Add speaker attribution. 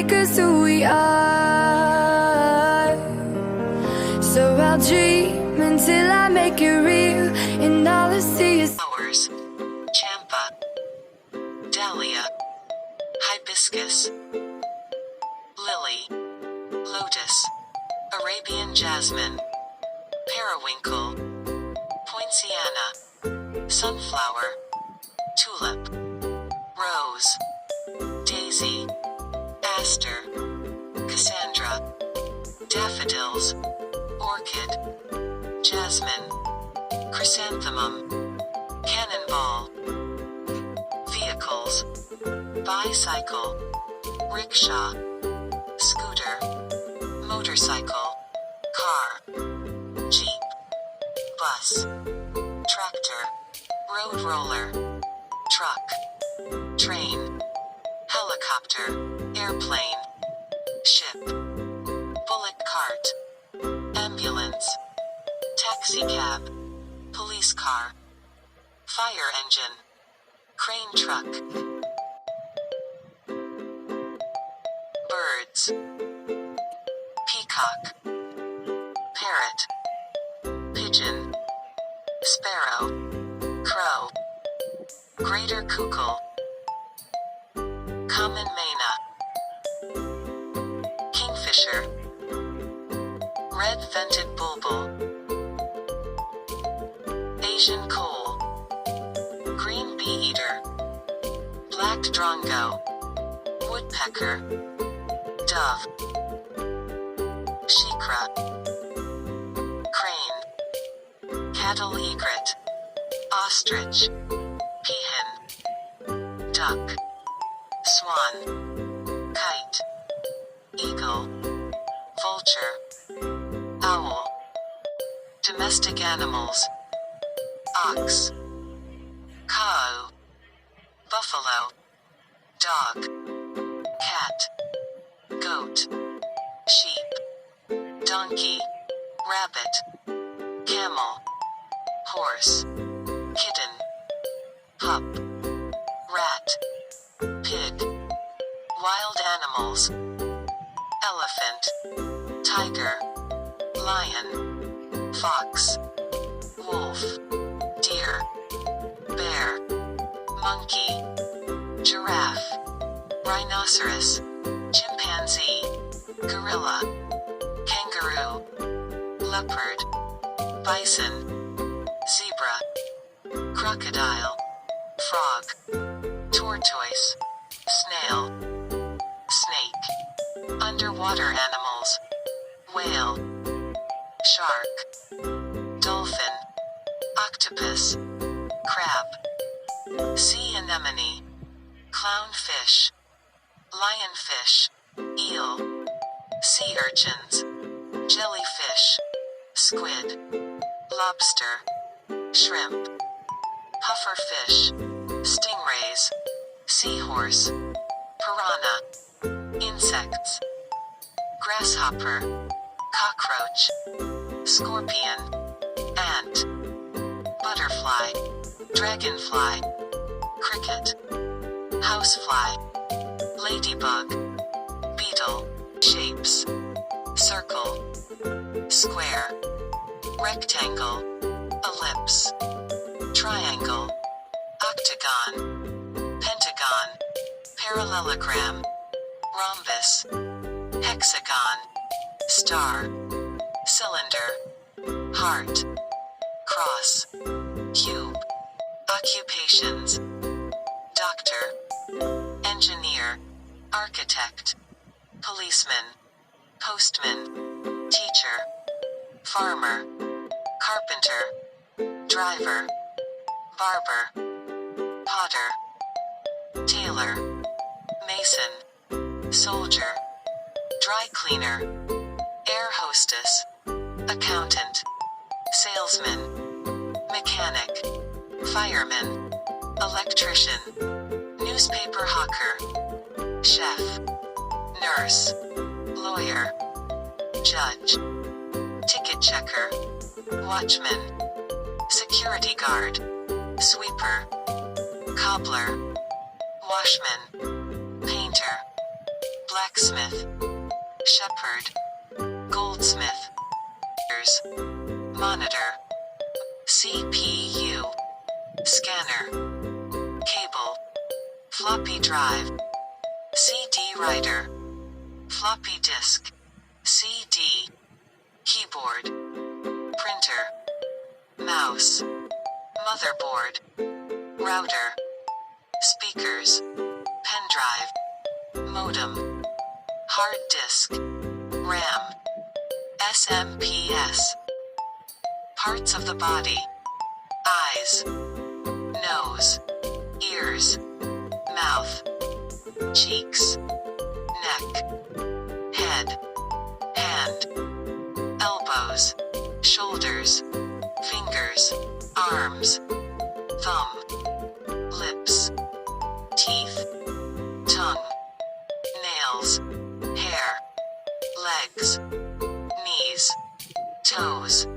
Speaker 1: make us who we are. So I'll dream until I make it real, and all I see is
Speaker 2: flowers, champa, dahlia, hibiscus, lily, lotus, Arabian jasmine, periwinkle, poinciana, sunflower, tulip, rose, daisy, aster, cassandra, daffodils, orchid, jasmine, chrysanthemum, cannonball, vehicles, bicycle, rickshaw, scooter, motorcycle, car, jeep, bus, tractor, road roller, truck, train, helicopter, airplane, ship, bullock cart, ambulance, taxi cab, police car, fire engine, crane truck, birds, peacock, parrot, pigeon, sparrow, crow, greater cuckoo, common maina, kingfisher, red-vented bulbul, Asian coal, green bee-eater, black drongo, woodpecker, dove, shikra, crane, cattle egret, ostrich, peahen, duck, swan, kite, eagle, vulture, owl, domestic animals, ox, cow, buffalo, dog, cat, goat, sheep, donkey, rabbit, camel, horse, kitten, pup, rat, pig, wild animals, elephant, tiger, lion, fox, wolf, deer, bear, monkey, giraffe, rhinoceros, chimpanzee, gorilla, kangaroo, leopard, bison, zebra, crocodile, frog, tortoise, snail, snake, underwater animals, whale, shark, dolphin, octopus, crab, sea anemone, clownfish, lionfish, eel, sea urchins, jellyfish, squid, lobster, shrimp, pufferfish, stingrays, seahorse, piranha, insects, grasshopper, cockroach, scorpion, ant, butterfly, dragonfly, cricket, housefly, ladybug, beetle, shapes, circle, square, rectangle, ellipse, triangle, octagon, pentagon, parallelogram, rhombus, hexagon, star, cylinder, heart, cross, cube, occupations, doctor, engineer, architect, policeman, postman, teacher, farmer, carpenter, driver, barber, potter, tailor, mason, soldier, dry cleaner, air hostess, accountant, salesman, mechanic, fireman, electrician, newspaper hawker, chef, nurse, lawyer, judge, ticket checker, watchman, security guard, sweeper, cobbler, washman, painter, blacksmith, shepherd, goldsmith, ears, monitor, CPU, scanner, cable, floppy drive, CD writer, floppy disk, CD, keyboard, printer, mouse, motherboard, router, speakers, pen drive, modem, hard disk, RAM, SMPS. Parts of the body: eyes, nose, ears, mouth, cheeks, neck, head, hand, elbows, shoulders, fingers, arms, thumb, lips, teeth, tongue, nails, hair, legs, knees, toes,